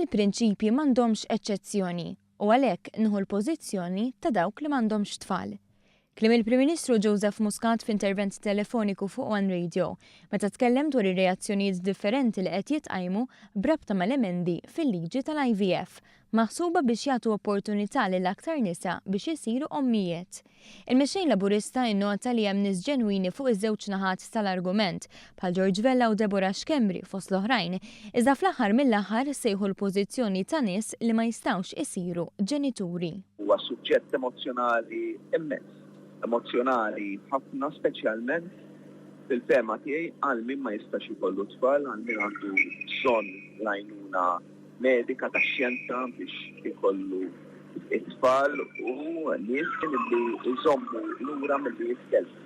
il-prinċipji m'għandhomx eċċezzjoni u għalhekk nieħu l-pożizzjoni ta' dawk li m'għandhomx tfal. Kliem il-Prim Ministru Joseph Muscat f'intervent telefoniku fuq radio meta tkellem dwar ir-reazzjonijiet differenti li qed jitqajmu b'rabta mal-emendi fil-liġi tal-IVF maħsuba biex jagħtu opportunità lil aktar nisa biex isiru ommijiet. Il-mexxejn Laburista innota li hemm nies ġenwini fuq iż-żewġ naħat tal-argument bħal George Vella u Deborah Xkembri fost l-oħrajn, iżda fl-aħħar mill-aħħar sejħu l-pożizzjoni ta' nies li ma jistgħux isiru ġenituri. Huwa suġġett emozjonali immens. Emozjonali ħafna speċjalment fil-tema tiegħi għal min ma jistax ikollu tfal, għal min għandu bżonn l-għajnuna medika tax-xjenza biex ikollu it-tfal u nies li jżommu lura milli jitkellmu.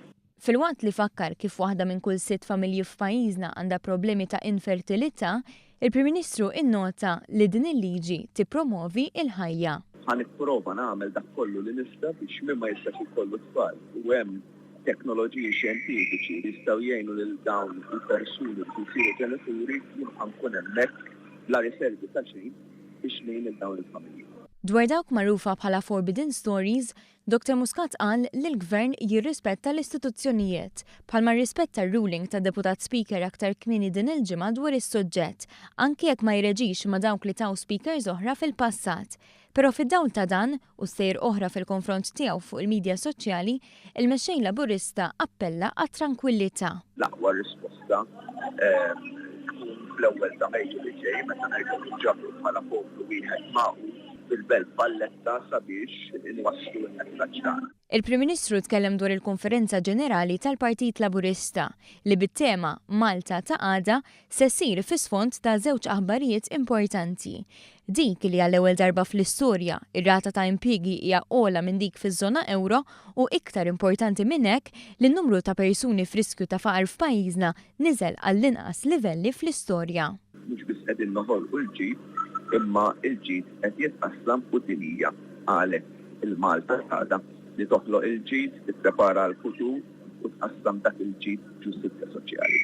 Fil-waqt li fakkar kif waħda minn kull 6 familji f'pajjiżna għandha problemi ta' infertilità, il-Prim Ministru innota li din il-liġi tippromovi il-ħajja. Ħanipprova nagħmel dak kollu li nista' biex min ma jistax ikollu tfal. U hemm teknoloġiji xjentifiċi li jistgħu jgħinu lil dawn il-persuni li jsiru ġenituri jien ħankun hemmhekk bla riservi ta' xejn biex ngħin lil dawn il-familji. Dwar dawk magħrufa bħala Forbidden Stories, Dr. Muscat qal li l-Gvern jirrispetta l-istituzzjonijiet bħalma rrispetta r-ruling ta' Deputat Speaker aktar kmieni din il-ġimgħa dwar is-suġġett, anke jekk ma jreġix ma' dawk li taw speakers oħra fil-passat. Però fid-dawl ta' dan u sejr oħra fil-konfront tiegħu fuq il-medja soċjali, il-mexxejn Laburista appella għat-tranquillità. L-aqwa risposta fl-ewwel ta' Mejju li ġej meta nerġgħu nġabru bħala poplu wieħed magħqu bil-belt balletta sabiex inwasslu l-messaġġ tagħna. Il-Prim Ministru tkellem dwar il-Konferenza Ġenerali tal-Partit Laburista li bit-tema Malta ta' Għada se ssir fi sfond ta' żewġ aħbarijiet importanti. Dik li għall-ewwel darba fl-istorja ir-rata ta' impjiegi hija ogħla minn dik fiż-żona euro u iktar importanti minn hekk li n-numru ta' persuni f'riskju ta' faqar f'pajjiżna niżel għall-inqas livelli fl-istorja. Mhux biss qegħdin noħolqu l-ġid, imma il-ġid qed jitqassam qudiemija għalhekk il-Malta Għada li toħloq il-ġid, tipprepara l-futur u tqassam dak il-ġid ġustizzja soċjali.